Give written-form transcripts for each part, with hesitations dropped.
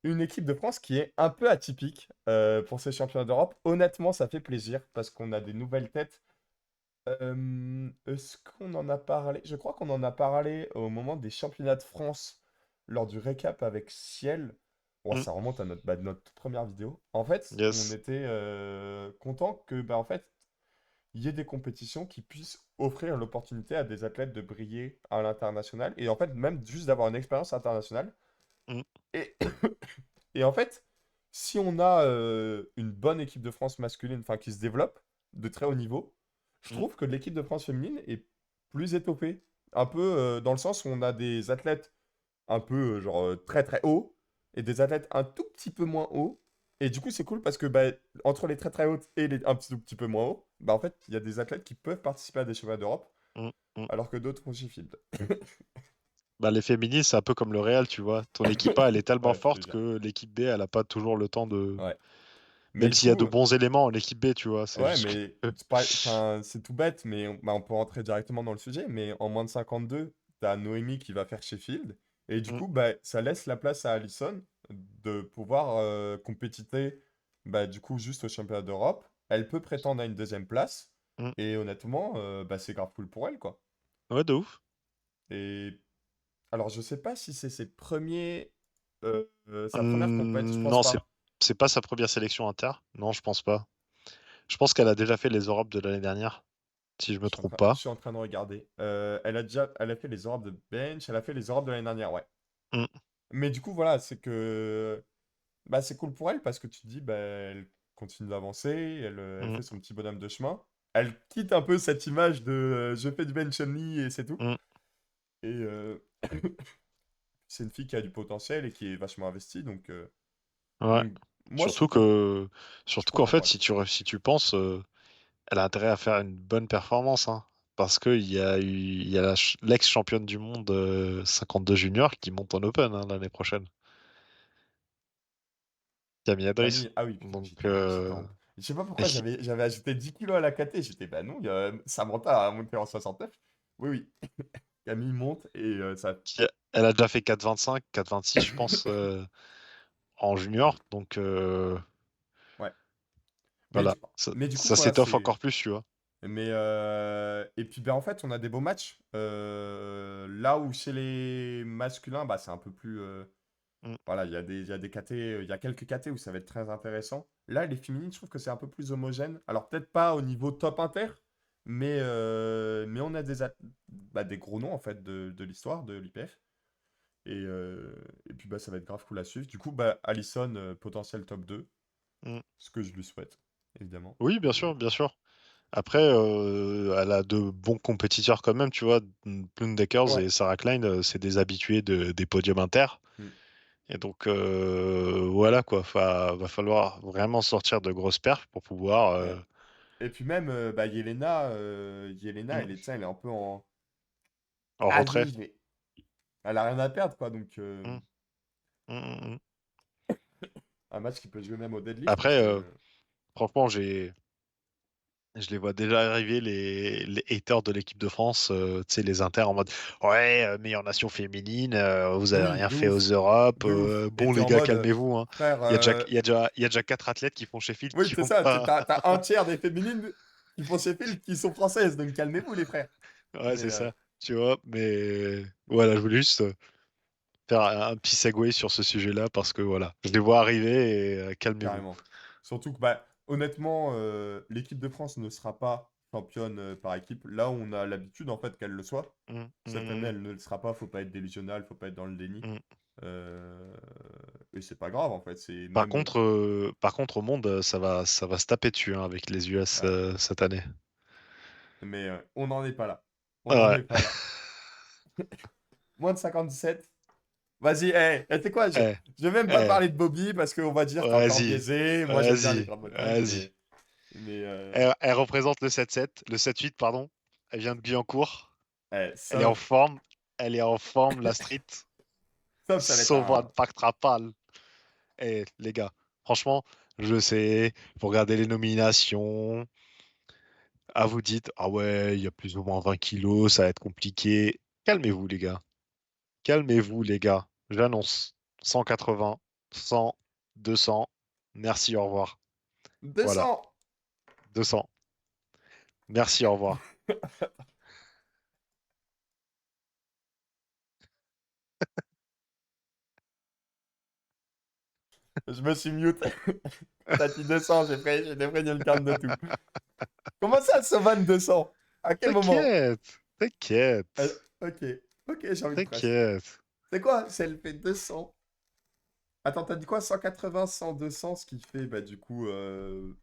une équipe de France qui est un peu atypique pour ces championnats d'Europe. Honnêtement, ça fait plaisir parce qu'on a des nouvelles têtes. Est-ce qu'on en a parlé? Je crois qu'on en a parlé au moment des championnats de France lors du récap avec Ciel. Bon, Mm, ça remonte à notre toute première vidéo. En fait, on yes. était content que en fait, il y ait des compétitions qui puissent offrir l'opportunité à des athlètes de briller à l'international et en fait même juste d'avoir une expérience internationale. Mm, Et, et en fait, si on a une bonne équipe de France masculine, enfin qui se développe de très haut niveau, je mm, trouve que l'équipe de France féminine est plus étoffée. Un peu dans le sens où on a des athlètes un peu très très hauts et des athlètes un tout petit peu moins hauts. Et du coup, c'est cool parce que entre les très très hautes et les un tout petit peu moins hauts, en fait, il y a des athlètes qui peuvent participer à des championnats d'Europe mm, mm. alors que d'autres font Sheffield. Bah, les féministes, c'est un peu comme le Real, tu vois. Ton équipe A, elle est tellement Ouais, je te forte jure. que l'équipe B, elle a pas toujours le temps de. Ouais. Mais Même du s'il y a de coup, bons éléments en équipe B, tu vois. C'est ouais, juste mais que. enfin, c'est tout bête, mais on peut rentrer directement dans le sujet. Mais en moins de 52, t'as Noémie qui va faire Sheffield. Et du Mm, coup, ça laisse la place à Allison de pouvoir compétiter du coup, juste au championnat d'Europe. Elle peut prétendre à une deuxième place. mm. Et honnêtement, c'est grave cool pour elle, quoi. Ouais, de ouf. Et alors, je sais pas si c'est sa première compète, je pense Non, c'est pas. c'est pas sa première sélection inter. Non, je pense pas. Je pense qu'elle a déjà fait les Europes de l'année dernière, si je me trompe Je pas. suis en train de regarder. Elle a fait les Europes de bench, elle a fait les Europes de l'année dernière, ouais. Mm, Mais du coup, voilà, c'est que c'est cool pour elle parce que tu te dis, elle continue d'avancer, elle mm, fait son petit bonhomme de chemin. Elle quitte un peu cette image de je fais du bench only et c'est tout. mm. Et c'est une fille qui a du potentiel et qui est vachement investie, Ouais. donc moi Surtout que, je suis surtout qu'en content fait, pour elle. si tu penses, elle a intérêt à faire une bonne performance, hein. Parce il y a l'ex-championne du monde 52 junior qui monte en Open, hein, l'année prochaine. Camille Adris. Camille, ah oui, putain, Donc, je sais pas et pourquoi j'avais ajouté 10 kilos à la KT, j'étais, bah non, Samantha a monté en 69. Oui, oui, Camille monte et ça. elle a déjà fait 4,25, 4,26, je pense, en junior. Donc, Ouais. Mais voilà. du, Ça, mais du coup, ça voilà, s'étoffe c'est. encore plus, tu vois. Et puis, en fait, on a des beaux matchs. Là où chez les masculins, c'est un peu plus. Mm, Voilà, il y a des KT, il y a quelques KT où ça va être très intéressant. Là, les féminines, je trouve que c'est un peu plus homogène. Alors, peut-être pas au niveau top inter, mais on a des gros noms, en fait, de l'histoire de l'IPF. Et puis, ça va être grave cool à suivre. Du coup, Allison, potentiel top 2, mm. ce que je lui souhaite, évidemment. Oui, bien Et, sûr, bien sûr. Après, elle a de bons compétiteurs quand même, tu vois. Plum Deckers ouais. et Sarah Klein, c'est des habitués des podiums inter. Mm. Et donc, voilà quoi. Va falloir vraiment sortir de grosses perfs pour pouvoir. Ouais. Et puis même, Yelena, Mm, elle est un peu en. en retrait. Allez, elle a rien à perdre, quoi. Donc, Mm, mm, mm, mm. un match qui peut se jouer même au deadlift parce Après, que. franchement, je les vois déjà arriver, les haters de l'équipe de France, tu sais, les inters en mode ouais, meilleure nation féminine, vous avez Oui, rien de fait aux ouf. Europe, De ouf. Et bon t'es les en gars, mode, calmez-vous, hein. frère. Il y a déjà 4 athlètes qui font Sheffield Oui, qui c'est font ça. pas. T'as un tiers des féminines qui font Sheffield qui sont françaises. Donc, calmez-vous, les frères. Ouais, Mais, c'est ça, tu vois. Mais voilà, je voulais juste faire un petit segue sur ce sujet-là parce que voilà, je les vois arriver et calmez-vous. carrément. Surtout que, honnêtement, l'équipe de France ne sera pas championne par équipe. Là où on a l'habitude, en fait, qu'elle le soit. Mm, Cette année, mm, elle ne le sera pas. Faut pas être délusionnel, faut pas être dans le déni. mm. Euh, Et c'est pas grave, en fait. C'est Par même. contre, au monde, ça va se taper dessus hein, avec les US Ouais. cette année. Mais on n'en est pas là. On n'en Ouais. est pas là. Moins de 57. Vas-y, tu sais quoi, Eh, je vais même pas eh, parler de Bobby parce qu'on va dire t'es encore vas-y, biaisé. Moi, j'aime bien les vas-y, Grand Bretagne, vas-y. mais Elle représente le 7-7, le 7-8, pardon. Elle vient de Guyancourt. Elle est en sauf, forme. Elle est en forme, la street. ça va être Sauvan Pactrapal. Eh, les gars, franchement, je sais, vous regardez les nominations. Ah, vous dites, ah ouais, il y a plus ou moins 20 kilos, ça va être compliqué. Calmez-vous, les gars. Calmez-vous, les gars. J'annonce 180. 100, 200. Merci, au revoir. Voilà, 200! 200. Merci, au revoir. Je me suis mute. T'as dit 200, j'ai défrayé le calme de tout. Comment ça, Sauvan 200? À quel moment? T'inquiète, Euh, t'inquiète, ok, ok, j'ai envie de trust. t'inquiète. C'est quoi? C'est elle fait 200. Attends, t'as dit quoi? 180, 100, 200, ce qui fait, bah, du coup,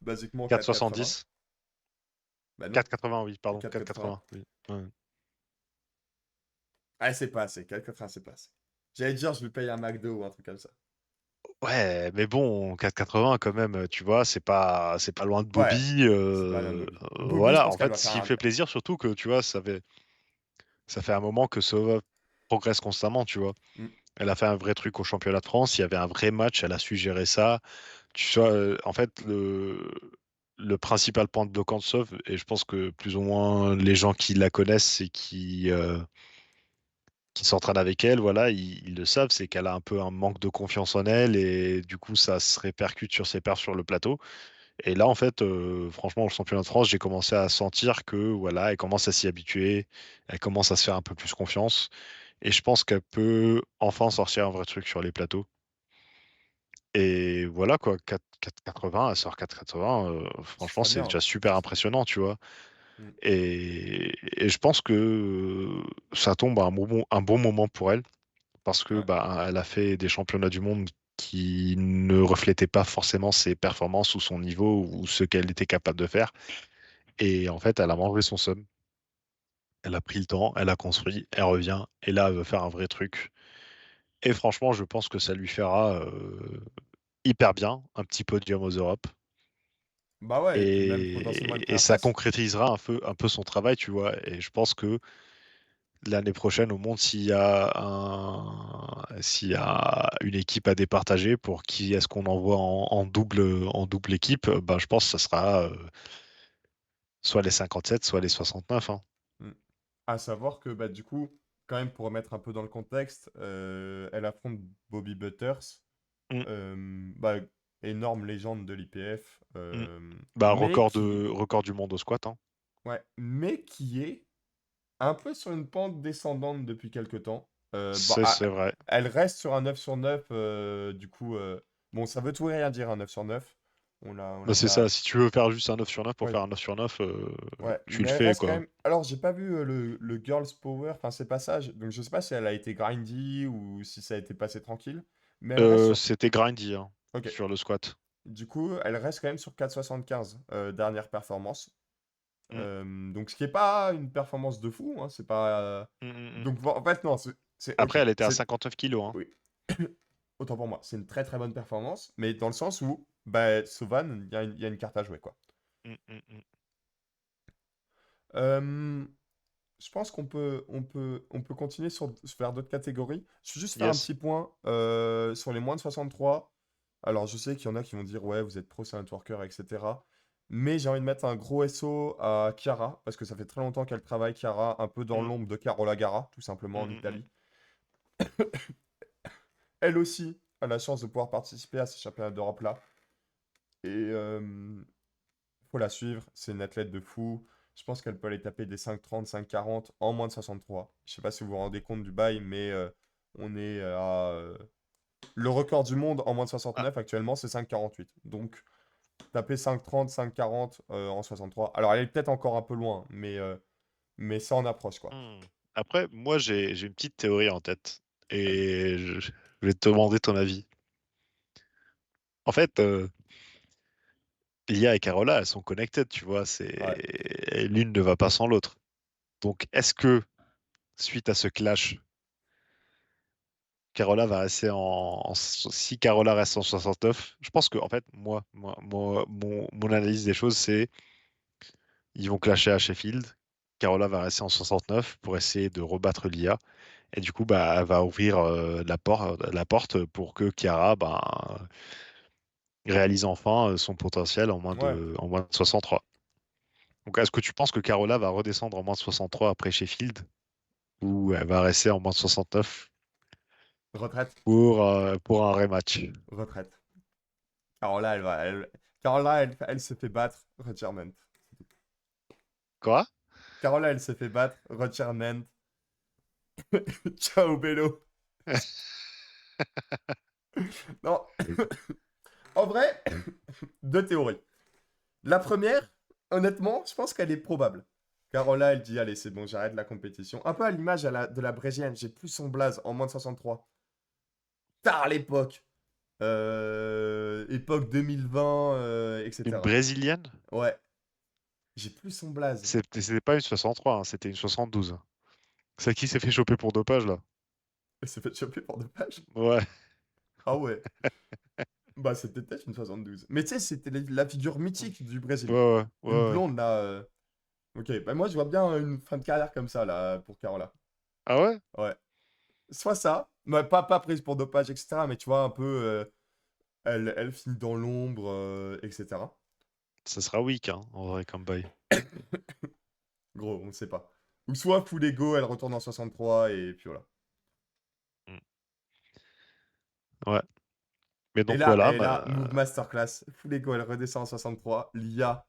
basiquement 4,80. 4,70. Bah non, 4,80, oui, pardon, 4,80. 4,80. Oui. Ouais. Ah, c'est pas assez, 4,80, c'est pas assez. J'allais dire, je lui paye un McDo ou un truc comme ça. Ouais, mais bon, 4,80 quand même, tu vois, c'est pas loin de Ouais, Bobby. c'est pas bien Bobby. Bobby, je Voilà, pense en qu'elle fait, va ce faire qui un. fait plaisir, surtout que, tu vois, ça fait un moment que Sova progresse constamment, tu vois. Hmm, Elle a fait un vrai truc au championnat de France, il y avait un vrai match, elle a su gérer ça. Tu vois, en fait, le principal point de bloquant de Sauve, et je pense que plus ou moins les gens qui la connaissent et qui s'entraînent avec elle, voilà, ils le savent, c'est qu'elle a un peu un manque de confiance en elle et du coup, ça se répercute sur ses perfs sur le plateau. Et là, en fait, franchement, au championnat de France, j'ai commencé à sentir que voilà, elle commence à s'y habituer, elle commence à se faire un peu plus confiance. Et je pense qu'elle peut enfin sortir un vrai truc sur les plateaux. Et voilà quoi, 4,80, elle sort 4,80, c'est franchement, très c'est bien. déjà super impressionnant, tu vois. Hmm, Et je pense que ça tombe à un bon moment pour elle, parce que ouais. bah, elle a fait des championnats du monde qui ne reflétaient pas forcément ses performances ou son niveau ou ce qu'elle était capable de faire. Et en fait, elle a mangé son somme. Elle a pris le temps, elle a construit, elle revient, et là, elle veut faire un vrai truc. Et franchement, je pense que ça lui fera hyper bien un petit podium aux Europes. Bah ouais, et puis même potentiellement une Et première ça place. concrétisera un peu son travail, tu vois. Et je pense que l'année prochaine, au monde, s'il y a une équipe à départager pour qui est-ce qu'on envoie en double équipe, ben, je pense que ça sera soit les 57, soit les 69, hein. Hmm. À savoir que, bah, du coup, quand même, pour remettre un peu dans le contexte, elle affronte Bobby Butters, Mm, bah, énorme légende de l'IPF, mm. Bah, mais qui, record du monde au squat, hein. ouais, mais qui est un peu sur une pente descendante depuis quelque temps. Bon, C'est vrai. elle reste sur un 9 sur 9, du coup, bon, ça veut tout et rien dire un 9 sur 9. On Bah, l'a c'est ça, déjà. si tu veux faire juste un 9 sur 9 pour Ouais, faire un 9 sur 9, ouais, tu le mais elle fais, reste quand quoi. même. Alors, j'ai pas vu le Girls Power, enfin, ces passages, donc je sais pas si elle a été grindy ou si ça a été passé tranquille, mais elle reste sur. C'était grindy, hein, Ok, sur le squat. du coup, elle reste quand même sur 4,75, dernière performance. Mm, Donc, ce qui est pas une performance de fou, hein, c'est pas. mm, mm, mm. Donc, bon, en fait, non, Après, ok. elle était à C'est. 59 kilos, hein. Oui, autant pour moi, c'est une très très bonne performance, mais dans le sens où, bah, Sauvan, il y a une carte à jouer, quoi. Mm, mm, mm. Euh, je pense qu'on peut continuer vers d'autres catégories. Je vais juste faire un Yes. petit point sur les moins de 63. Alors, je sais qu'il y en a qui vont dire, ouais, vous êtes pro silent worker, etc. Mais j'ai envie de mettre un gros SO à Chiara, parce que ça fait très longtemps qu'elle travaille, Chiara, un peu dans Mm, l'ombre de Carola Gara, tout simplement mm, en mm, mm. Italie. Elle aussi a la chance de pouvoir participer à ces championnats d'Europe-là. Et faut la suivre, c'est une athlète de fou. Je pense qu'elle peut aller taper des 5,30, 5,40 en moins de 63. Je sais pas si vous vous rendez compte du bail, mais on est à. Le record du monde en moins de Ah, 69 actuellement, c'est 5,48. Donc, taper 5,30, 5,40 en 63. Alors, elle est peut-être encore un peu loin, mais ça en approche, quoi. hmm. Après, moi, j'ai une petite théorie en tête. Et je vais te demander ton avis. En fait, Lia et Carola, elles sont connected, tu vois. Ouais. L'une ne va pas sans l'autre. Donc, est-ce que, suite à ce clash, Carola va rester si Carola reste en 69, je pense que, en fait, mon analyse des choses, c'est ils vont clasher à Sheffield. Carola va rester en 69 pour essayer de rebattre Lia. Et du coup, bah, elle va ouvrir la porte pour que Chiara bah, réalise enfin son potentiel Ouais. en moins de 63. Donc, est-ce que tu penses que Carola va redescendre en moins de 63 après Sheffield ou elle va rester en moins de 69? Retraite. pour un rematch. Retraite. Carola, Carola, elle se fait battre. Retirement. Quoi? Carola, elle se fait battre. Retirement. Ciao, Bello. Non, en vrai, deux théories. La première, honnêtement, je pense qu'elle est probable. Carola, elle dit, allez, c'est bon, j'arrête la compétition. Un peu à l'image de la Brésienne, j'ai plus son blaze en moins de 63. Tard l'époque. Époque 2020, Une etc. brésilienne? Ouais, j'ai plus son blaze. C'était pas une 63, hein, c'était une 72. C'est qui s'est fait choper pour dopage là? Elle s'est fait choper pour deux pages. Ouais, Ah ouais. Bah, c'était peut-être une 72. Mais tu sais, c'était la figure mythique du ouais, Brésil. ouais, Une ouais, ouais. blonde, là. Ok, bah moi, je vois bien une fin de carrière comme ça, là, pour Carola. Ah ouais? Ouais. Soit ça, mais pas prise pour dopage, etc. Mais tu vois, un peu, elle finit dans l'ombre, etc. Ça sera weak, hein, en vrai, comme bail. Gros, on ne sait pas. Ou soit full ego, elle retourne en 63, et puis voilà. Mm. Ouais. Mais donc Et voilà, là, move masterclass, full ego, elle redescend en 63. Lia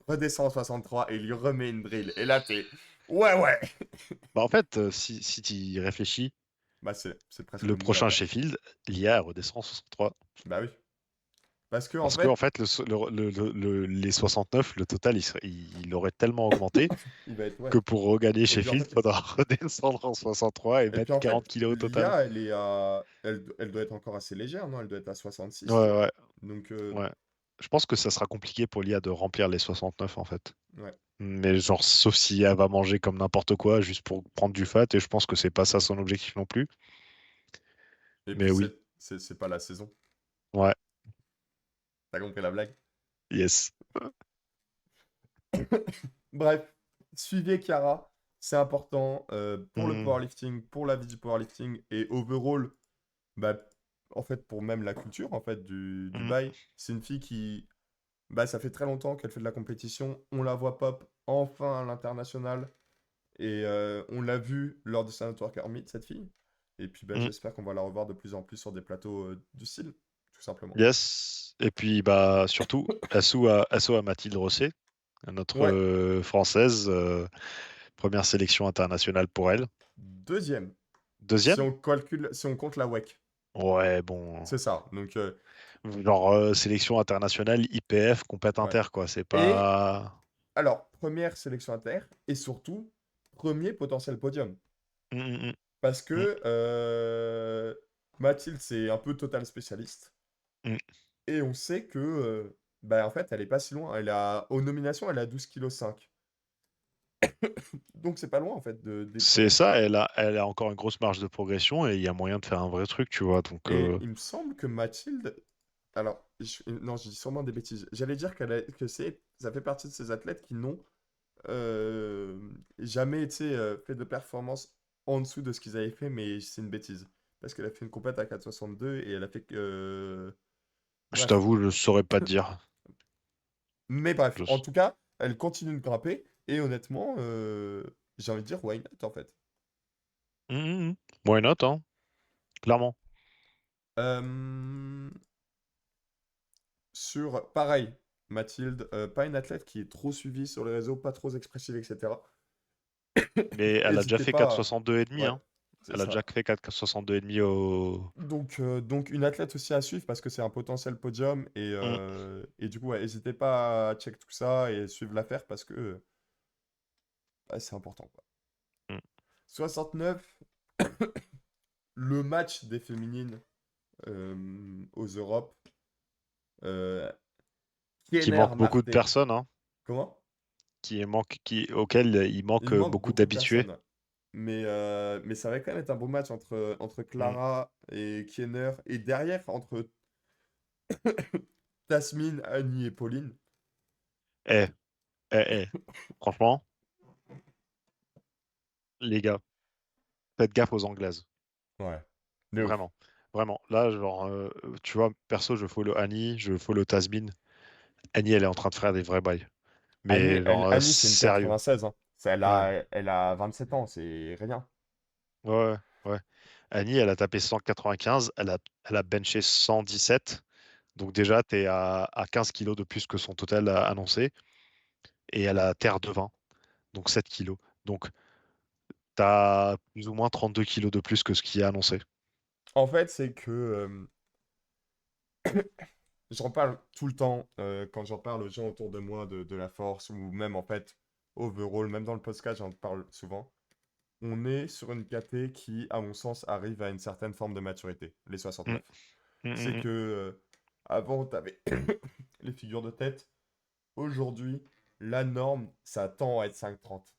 redescend en 63 et lui remet une drill. Et là, t'es. Ouais, ouais! bah, en fait, si tu y réfléchis, Bah, c'est presque le le move à prochain faire. Sheffield, l'IA elle redescend en 63. Bah oui. Parce que, en Parce que en fait, fait, les 69, le total, il aurait tellement augmenté il va être, ouais. que pour regagner Et puis, en Sheffield, il fait, faudra redescendre en 63 et et puis, mettre en 40 fait kilos au total. l'IA, elle est à. Elle doit être encore assez légère, non? Elle doit être à 66, tu Ouais, vois. ouais, Donc, ouais. Je pense que ça sera compliqué pour l'IA de remplir les 69 en fait. ouais. Mais genre, sauf si elle va manger comme n'importe quoi juste pour prendre du fat, et je pense que c'est pas ça son objectif non plus. Et puis, Mais oui, c'est pas la saison. ouais, T'as compris la blague? yes. Bref, suivez Chiara. C'est important pour le Mhm, powerlifting, pour la vie du powerlifting et overall, bah, en fait, pour même la culture en fait, du mhm, bail. C'est une fille qui, bah, ça fait très longtemps qu'elle fait de la compétition. On la voit pop enfin à l'international. Et on l'a vu lors de sa Notoire Meet, cette fille. Et puis bah, mhm. j'espère qu'on va la revoir de plus en plus sur des plateaux du style, tout simplement. Yes. Et puis, bah, surtout, SO à Mathilde Rosset, notre Ouais, française, première sélection internationale pour elle. deuxième. Si Deuxième? on calcule, si on compte la WEC. Ouais, bon. C'est ça. Donc, Genre, sélection internationale, IPF, compète ouais. inter, quoi. C'est Et pas. alors, première sélection inter et surtout, premier potentiel podium. Mhm, Parce mhm, que Mathilde, c'est un peu total spécialiste. mhm. Et on sait que, bah, en fait, elle est pas si loin. Aux nominations, elle a 12,5 kg. Donc, c'est pas loin, en fait, des C'est premières. ça, elle a encore une grosse marge de progression et il y a moyen de faire un vrai truc, tu vois. Donc, Et il me semble que Mathilde. Alors, non, je dis sûrement des bêtises. J'allais dire ça fait partie de ces athlètes qui n'ont jamais été fait de performance en dessous de ce qu'ils avaient fait, mais c'est une bêtise. Parce qu'elle a fait une compète à 4,62 et elle a fait que. je Bref. t'avoue, je saurais pas te dire. Mais bref, en Je- tout cas, elle continue de grimper et honnêtement, j'ai envie de dire why not en fait. Mhm, mhm. Why not, hein, clairement. Euh, pareil, Mathilde, pas une athlète qui est trop suivie sur les réseaux, pas trop expressive, etc. Mais elle a déjà N'hésitez fait pas à... 4,62 et demi, Ouais, hein. c'est Elle a déjà ça. fait 4,62 et demi au. Donc une athlète aussi à suivre parce que c'est un potentiel podium Mhm, et du coup, ouais, n'hésitez pas à check tout ça et suivre l'affaire parce que bah, c'est important, quoi. mhm. 69, le match des féminines aux Europes. Euh, Qui Kenner manque beaucoup de Marté. personnes, hein. Comment? Auquel il Il manque manque beaucoup beaucoup de d'habitués. personnes. Ouais. Mais ça va quand même être un beau match entre Mhm. Clara et Kenner. Et derrière, entre Tasmin, Annie et Pauline. Eh, eh. Franchement, les gars, faites gaffe aux Anglaises. Ouais. De ouf. Vraiment. Vraiment. Là, genre, tu vois, perso, je follow Annie, je follow Tasmin. Annie, elle est en train de faire des vrais bails. Mais genre, Annie, c'est une sérieux. 96, hein. Ouais. Elle a 27 ans, c'est rien. Ouais, ouais. Ouais. Annie, elle a tapé 195, elle a benché 117. Donc déjà, tu es à 15 kilos de plus que son total annoncé. Et elle a terre de 20, donc 7 kilos. Donc tu as plus ou moins 32 kilos de plus que ce qui est annoncé. En fait, c'est que j'en parle tout le temps quand j'en parle aux gens autour de moi de la force ou même en fait overall, même dans le podcast, j'en parle souvent. On est sur une KT qui, à mon sens, arrive à une certaine forme de maturité, les Mm, 69. mm, C'est mm, mm. que avant, tu avais les figures de tête. Aujourd'hui, la norme, ça tend à être 5,30.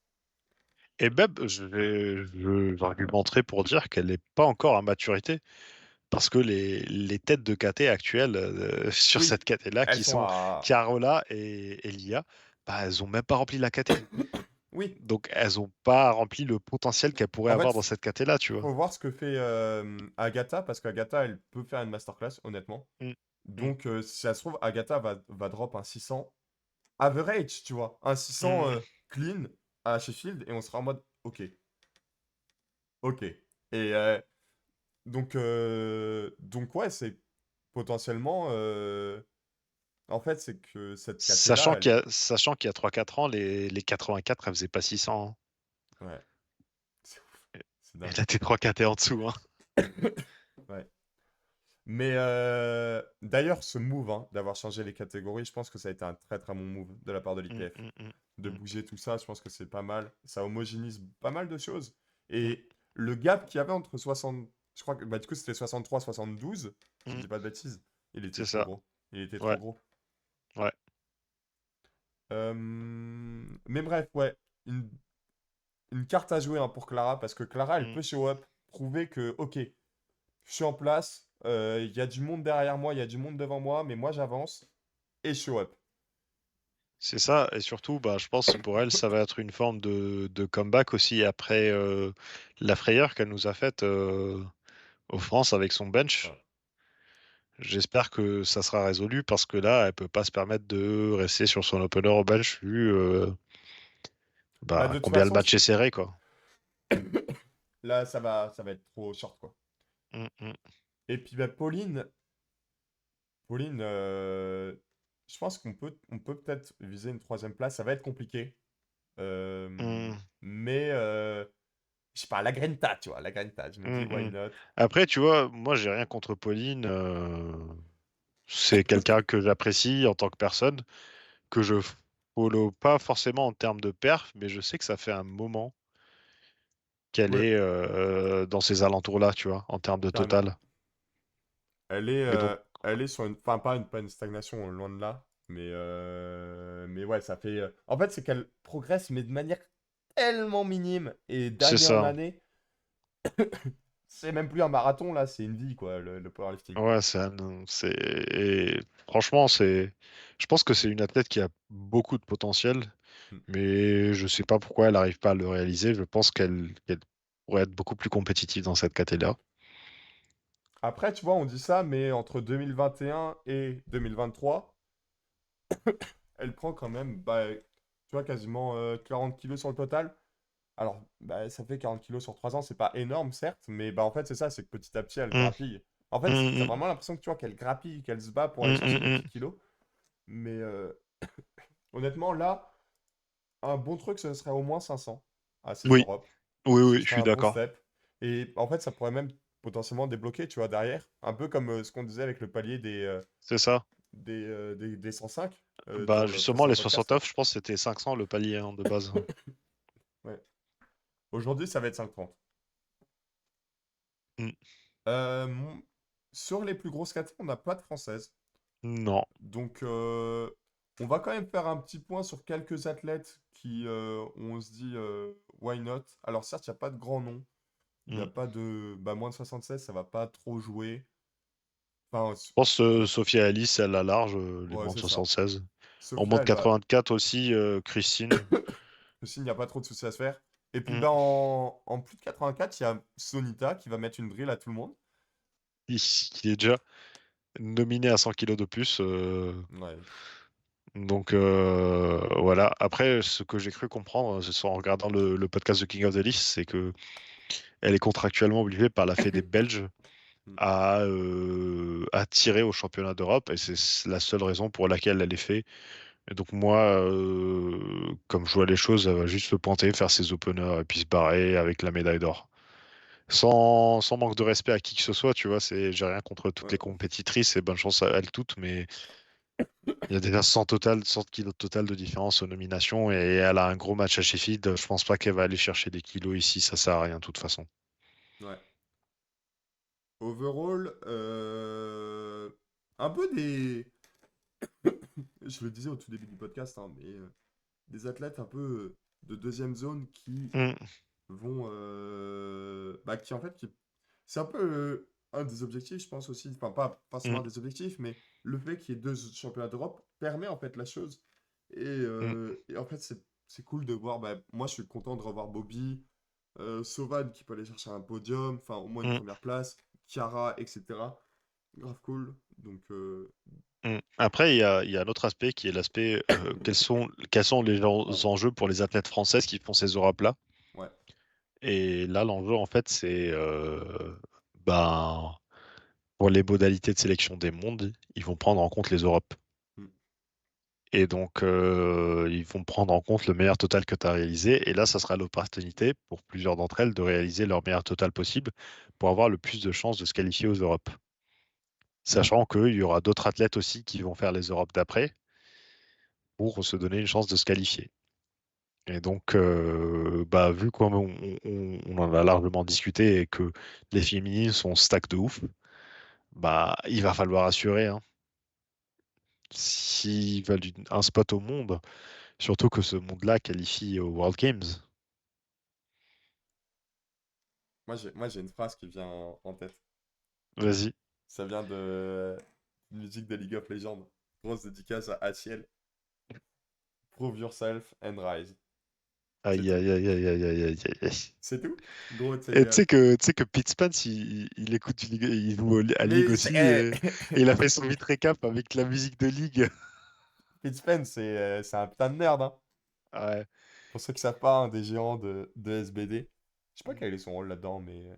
Et même, j'argumenterai pour dire qu'elle n'est pas encore à maturité. Parce que les têtes de KT actuelles sur Oui, cette KT-là, elles qui sont sont à... Carola et Lia, bah, elles ont même pas rempli la KT. Oui, Donc, elles n'ont pas rempli le potentiel qu'elles pourraient en avoir dans fait, cette KT-là, tu vois. faut voir ce que fait Agatha, parce qu'Agatha, elle peut faire une masterclass, honnêtement. Mm, mm, Donc, si ça se trouve, Agatha va drop un 600 average, tu vois. Un 600 mm, clean à Sheffield, et on sera en mode, ok, ok. Et donc ouais, c'est potentiellement... en fait, c'est que cette Sachant KT-là, qu'il y elle... a, sachant qu'il y a 3-4 ans, les 84, elles faisaient pas 600, hein. Ouais, c'est ouf, c'est Et dingue. là, t'es 3 KT en dessous, hein. Ouais. Mais d'ailleurs, ce move hein, d'avoir changé les catégories, je pense que ça a été un très très bon move de la part de Mm, l'ITF. mm, mm, De mm, bouger tout ça, je pense que c'est pas mal. Ça homogénise pas mal de choses. mm, Et le gap qu'il y avait entre 60... Je crois que bah, du coup c'était 63-72, si je mm. dis pas de bêtises. Il était C'est trop ça. gros. Il était trop Ouais, gros. ouais. Mais bref, ouais. Une carte à jouer hein, pour Clara, parce que Clara, elle Mm. peut show up, prouver que, ok, je suis en place, il y a du monde derrière moi, il y a du monde devant moi, mais moi j'avance et show up. C'est ça, et surtout, bah, je pense pour elle, ça va être une forme de comeback aussi après la frayeur qu'elle nous a faite au France avec son bench. Ouais. J'espère que ça sera résolu parce que là, elle peut pas se permettre de rester sur son opener au bench vu Bah, bah, de toute combien le façon, match est serré, quoi. là, ça va être trop short, quoi. Mm, mm, Et puis, bah, Pauline, je pense on peut peut-être viser une troisième place. Ça va être compliqué. mm, Mais, je sais pas, la Grinta, tu vois, la Grinta. Je me dis, mm, why mm. not? Après, tu vois, moi, j'ai rien contre Pauline. C'est quelqu'un que j'apprécie en tant que personne, que je follow pas forcément en termes de perf, mais je sais que ça fait un moment qu'elle Ouais, est dans ces alentours-là, tu vois, en termes de carrément. total. Elle est, Et donc, euh, elle est sur une... Enfin, pas une stagnation, loin de là. Mais ouais, ça fait... En fait, c'est qu'elle progresse, mais de manière tellement minime. Et c'est d'année en ça. année, c'est même plus un marathon, là, c'est une vie, quoi, le powerlifting. Ouais, et franchement, je pense que c'est une athlète qui a beaucoup de potentiel, Hmm. mais je sais pas pourquoi elle n'arrive pas à le réaliser. Je pense qu'elle pourrait être beaucoup plus compétitive dans cette catégorie-là. Après, tu vois, on dit ça, mais entre 2021 et 2023, elle prend quand même, bah, tu vois, quasiment 40 kilos sur le total. Alors, bah, ça fait 40 kilos sur 3 ans, c'est pas énorme, certes, mais bah, en fait, c'est ça, c'est que petit à petit, elle Hum, grappille. En fait, t'as hum, vraiment l'impression que tu vois qu'elle grappille, qu'elle se bat pour aller hum, chercher hum, des hum. petits kilos. Mais honnêtement, là, un bon truc, ce serait au moins 500 à ces Oui, Europes. oui, Ce oui, je serait suis un bon d'accord. step. Et en fait, ça pourrait même potentiellement débloquer, tu vois, derrière. Un peu comme ce qu'on disait avec le palier C'est ça. des 105 Bah, dans le justement, précédent les podcast, là. 69, je pense que c'était 500 le palier hein, de base. Ouais. Aujourd'hui, ça va être 5,30. Hum. Mon- Sur les plus grosses catégories, on n'a pas de française. Non. Donc, on va quand même faire un petit point sur quelques athlètes qui, on se dit, why not? Alors, certes, il n'y a pas de grand nom. Il n'y a Hum. pas de... Bah, moins de 76, ça va pas trop jouer. Enfin, Je pense que honnête- Sophia Alice, elle a large, les ouais, moins de c'est ça. 76. En moins Sophia, de elle va... 84 aussi, Christine. Aussi, il n'y a pas trop de soucis à se faire. Et puis, Hum. bah, en plus de 84, il y a Sonita qui va mettre une drill à tout le monde. Qui est déjà nominé à 100 kilos de plus. Ouais. Donc voilà. Après, ce que j'ai cru comprendre, c'est en regardant le podcast de King of the List, c'est que Elle est contractuellement obligée par la Fédé belge Mm. à tirer au championnat d'Europe et c'est la seule raison pour laquelle elle est faite. Et donc moi, comme je vois les choses, elle va juste se pointer, faire ses openers et puis se barrer avec la médaille d'or. Sans manque de respect à qui que ce soit, tu vois, j'ai rien contre toutes les Ouais. compétitrices et bonne chance à elles toutes, mais il y a déjà 100 kilos total de différence aux nominations et elle a un gros match à Sheffield. Je pense pas qu'elle va aller chercher des kilos ici, ça sert à rien de toute façon. Ouais. Overall, un peu des. Je le disais au tout début du podcast, hein, mais des athlètes un peu de deuxième zone qui Mm, vont. Bah, qui en fait. C'est un peu un des objectifs, je pense aussi. Enfin, pas forcément mm, un des objectifs, mais le fait qu'il y ait deux championnats d'Europe permet en fait la chose. mm, Et en fait, c'est cool de voir. Bah, moi, je suis content de revoir Bobby, Sauvan qui peut aller chercher un podium, enfin, au moins une mm, première place, Chiara, etc. Grave cool. Donc, mm. Après, il y a un autre aspect qui est l'aspect quels sont les pardon. enjeux pour les athlètes françaises qui font ces Europes-là. Ouais. Et là, l'enjeu, en fait, c'est ben, pour les modalités de sélection des mondes, ils vont prendre en compte les Europes. Mm. Et donc, ils vont prendre en compte le meilleur total que tu as réalisé. Et là, ça sera l'opportunité pour plusieurs d'entre elles de réaliser leur meilleur total possible pour avoir le plus de chances de se qualifier aux Europes. Sachant qu'il y aura d'autres athlètes aussi qui vont faire les Europes d'après pour se donner une chance de se qualifier. Et donc, bah, vu qu'on on en a largement discuté et que les féminines sont stack de ouf, bah, il va falloir assurer, hein. S'ils veulent un spot au monde, surtout que ce monde-là qualifie aux World Games. Moi, j'ai une phrase qui vient en tête. Vas-y. Ça vient de une musique de League of Legends. Grosse dédicace à Asiel. Prove yourself and rise. C'est Aïe, tout. aïe, aïe, aïe, aïe, aïe, aïe, aïe. C'est tout. Gros, Et c'est. tu sais que Pete Spence, il écoute il joue à League Mais c'est. aussi, et il a fait son vite récap avec la musique de League. Pete Spence, c'est un putain de nerd, hein. Ouais. Pour ceux qui savent pas, un des géants de SBD. Je sais pas quel est son rôle là-dedans, mais il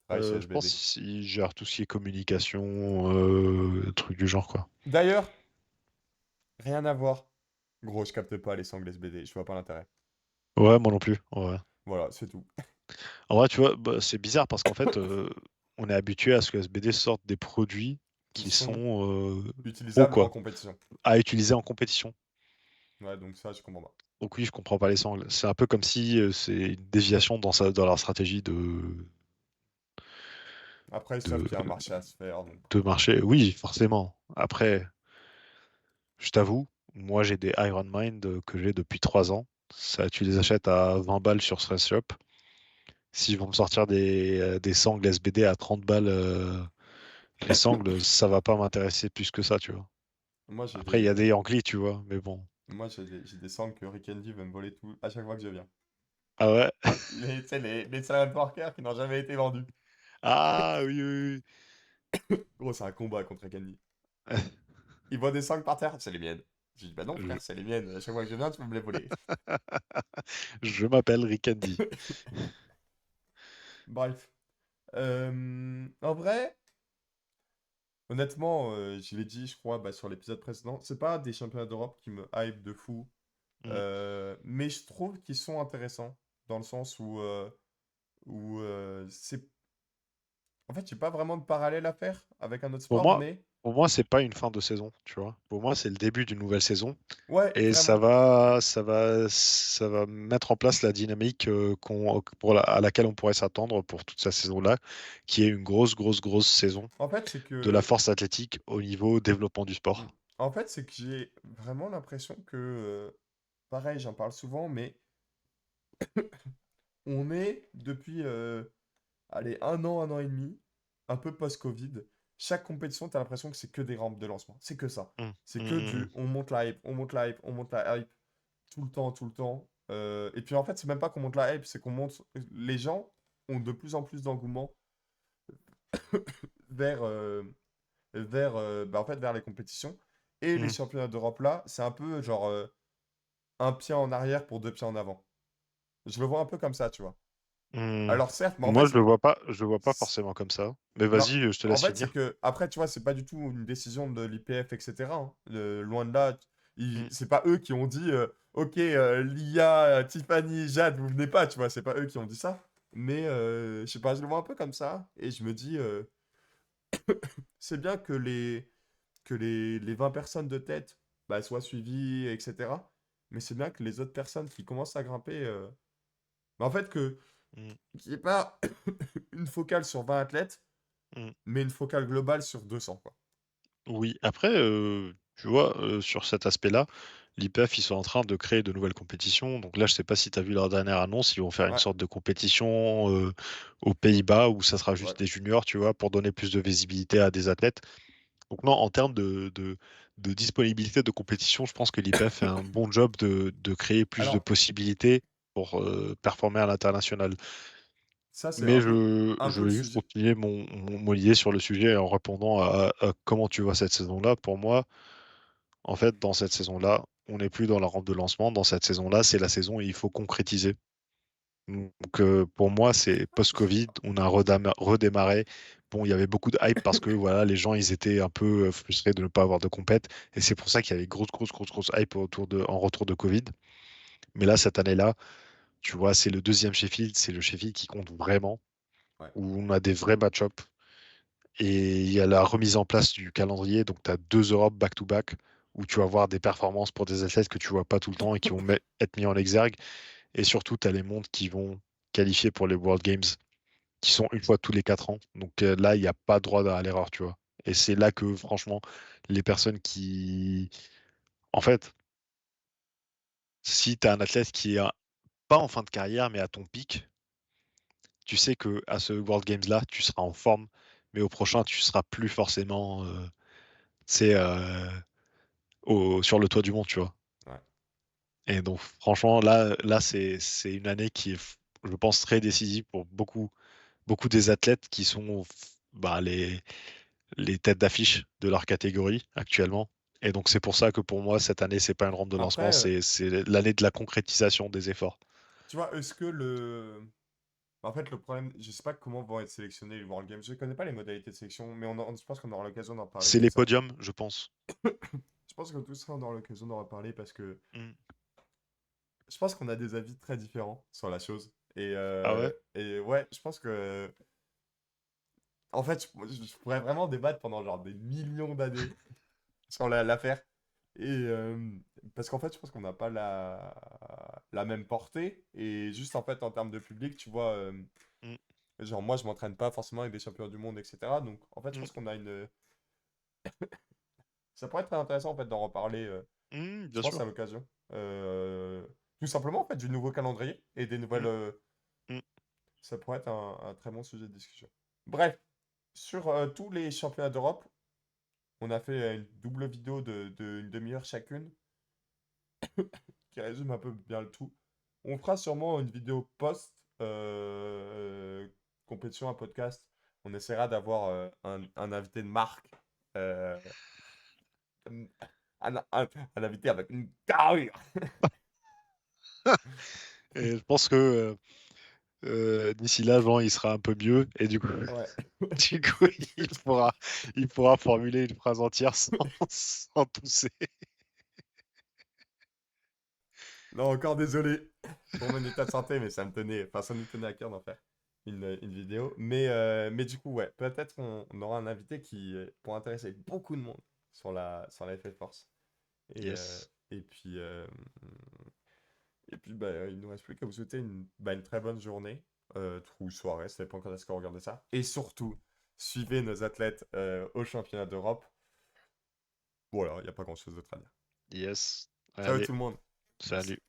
travaille chez Je pense SBD. qu'il gère tout ce qui est communication, truc du genre, quoi. D'ailleurs, rien à voir. Gros, je capte pas les sangles SBD, je vois pas l'intérêt. Ouais, moi non plus. Ouais. Voilà, c'est tout. En vrai, tu vois, bah, c'est bizarre parce qu'en fait, on est habitué à ce que SBD sorte des produits Qui qui sont sont pro, utilisables en quoi, compétition. à utiliser en compétition. Ouais, donc ça, je comprends pas. Donc oui, je comprends pas les sangles. C'est un peu comme si c'est une déviation dans leur stratégie Après, ils savent de, qu'il y a un marché à se faire, donc de pourquoi pas. marché. Oui, forcément. Après, je t'avoue, moi j'ai des Iron Mind que j'ai depuis 3 ans. Ça, tu les achètes à 20 balles sur Stress Shop. S'ils vont me sortir des sangles SBD à 30 balles, les sangles, ça va pas m'intéresser plus que ça, tu vois. Moi, j'ai Après, il y a des... des Anglis, tu vois, mais bon. Moi, j'ai des sangs que Rick Andy veut me voler tout à chaque fois que je viens. Ah ouais? Tu sais, les Silent Parker qui n'ont jamais été vendus. Ah oui, oui, Gros, c'est un combat contre Rick Andy. oui. Il voit des sangs par terre, c'est les miennes. J'ai dit, bah non, Je, frère, c'est les miennes. À chaque fois que je viens, tu peux me les voler. je m'appelle Rick Andy. Bref. En vrai, honnêtement, je l'ai dit, je crois, bah, sur l'épisode précédent, c'est pas des championnats d'Europe qui me hype de fou. Mm. Mais je trouve qu'ils sont intéressants. Dans le sens où c'est. En fait, j'ai pas vraiment de parallèle à faire avec un autre Pour sport, moi, mais. pour moi, c'est pas une fin de saison, tu vois. Pour moi, c'est le début d'une nouvelle saison Ouais, et vraiment. ça va mettre en place la dynamique à laquelle on pourrait s'attendre pour toute sa saison-là, qui est une grosse saison En fait, c'est de la que. force athlétique au niveau développement du Hmm. sport. En fait, c'est que j'ai vraiment l'impression que. Pareil, j'en parle souvent, mais on est depuis. Allez, un an et demi, un peu post-Covid. Chaque compétition, t'as l'impression que c'est que des rampes de lancement. C'est que ça. Mm. C'est Mm, que mm, mm. du on monte la hype, on monte la hype, on monte la hype, tout le temps, tout le temps. Et puis en fait, c'est même pas qu'on monte la hype, c'est qu'on monte. Les gens ont de plus en plus d'engouement vers, vers les compétitions. Et les Mm. championnats d'Europe là, c'est un peu genre un pied en arrière pour deux pieds en avant. Je le vois un peu comme ça, tu vois. Hmm. Alors certes, mais en fait, Moi, je le vois pas c'est- forcément comme ça. Mais non, vas-y, je te en laisse fait, c'est finir. que, après, tu vois, c'est pas du tout une décision de l'IPF, etc. Hein. Loin de là, Hmm. c'est pas eux qui ont dit, ok, Lia, Tiffany, Jade, vous venez pas, tu vois, c'est pas eux qui ont dit ça. Mais, je sais pas, je le vois un peu comme ça, et je me dis, c'est bien que les 20 personnes de tête bah, soient suivies, etc. Mais c'est bien que les autres personnes qui commencent à grimper, bah, en fait, Hmm. qu'il n'y ait pas une focale sur 20 athlètes, Hmm. mais une focale globale sur 200, quoi. Oui, après, tu vois, sur cet aspect-là, l'IPF, ils sont en train de créer de nouvelles compétitions. Donc là, je sais pas si tu as vu leur dernière annonce, ils vont faire une Ouais, sorte de compétition aux Pays-Bas où ça sera ouais. juste des juniors, tu vois, pour donner plus de visibilité à des athlètes. Donc non, en termes de disponibilité de compétition, je pense que l'IPF fait un bon job de créer plus de Alors, possibilités pour performer à l'international. ça, c'est Mais un je peu le vais juste sujet. continuer mon idée sur le sujet en répondant à comment tu vois cette saison-là. Pour moi, en fait, dans cette saison-là, on n'est plus dans la rampe de lancement. Dans cette saison-là, c'est la saison où il faut concrétiser. Donc, pour moi, c'est post-Covid, on a redémarré. Bon, il y avait beaucoup de hype parce que voilà, les gens, ils étaient un peu frustrés de ne pas avoir de compète. Et c'est pour ça qu'il y avait grosse hype en retour de Covid. Mais là, cette année-là, tu vois, c'est le deuxième Sheffield, c'est le Sheffield qui compte vraiment, Ouais. où on a des vrais match-ups. Et il y a la remise en place du calendrier. Donc, tu as 2 Europes back-to-back où tu vas voir des performances pour des athlètes que tu vois pas tout le temps et qui vont être mis en exergue. Et surtout, tu as les mondes qui vont qualifier pour les World Games qui sont une fois tous les 4 ans. Donc là, il n'y a pas droit à l'erreur, tu vois. Et c'est là que, franchement, les personnes qui... En fait, si tu as un athlète qui est pas en fin de carrière, mais à ton pic, tu sais que à ce World Games là, tu seras en forme, mais au prochain, tu seras plus forcément, c'est sur le toit du monde, tu vois. Ouais. Et donc, franchement, là, c'est une année qui est, je pense, très décisive pour beaucoup des athlètes qui sont bah, les têtes d'affiche de leur catégorie actuellement. Et donc, c'est pour ça que pour moi, cette année, c'est pas une rampe de lancement, Après, c'est l'année de la concrétisation des efforts. tu vois, est-ce que en fait, le problème, je sais pas comment vont être sélectionnés les World Games. Je connais pas les modalités de sélection, mais je pense qu'on aura l'occasion d'en parler C'est tout les ça. podiums, je pense. Je pense que tout ça, on aura l'occasion d'en reparler parce que Hmm. je pense qu'on a des avis très différents sur la chose. Ah ouais? Et ouais, je pense que, en fait, je pourrais vraiment débattre pendant genre des millions d'années sur l'affaire. Et parce qu'en fait, je pense qu'on n'a pas la même portée. Et juste en fait, en termes de public, tu vois, Hmm. genre moi, je m'entraîne pas forcément avec des champions du monde, etc. Donc en fait, je Hmm. pense qu'on a une. Ça pourrait être très intéressant en fait d'en reparler, Hmm, je bien pense, sûr. à l'occasion. Euh, Tout simplement en fait, du nouveau calendrier et des nouvelles. Hmm. Hmm. Ça pourrait être un très bon sujet de discussion. Bref, sur tous les championnats d'Europe, on a fait une double vidéo de une demi-heure chacune qui résume un peu bien le tout. On fera sûrement une vidéo post compétition, un podcast. On essaiera d'avoir un invité de marque. euh, un, un invité avec une carrure. Et je pense que d'ici là, Jean, il sera un peu mieux. Et du coup, Ouais. du coup, il pourra formuler une phrase entière sans tousser. Non, encore désolé pour mon état de santé, mais ça me tenait, enfin, ça nous tenait à cœur d'en faire une vidéo. Mais du coup, ouais, peut-être on aura un invité qui pourra intéresser beaucoup de monde sur la FF Force. Yes. Et puis bah, il ne nous reste plus qu'à vous souhaiter une très bonne journée, ou soirée, ça dépend quand est-ce qu'on regarde ça. Et surtout, suivez nos athlètes au championnat d'Europe. Voilà, il n'y a pas grand-chose d'autre à dire. Yes. Ciao Allez, tout le monde. salut.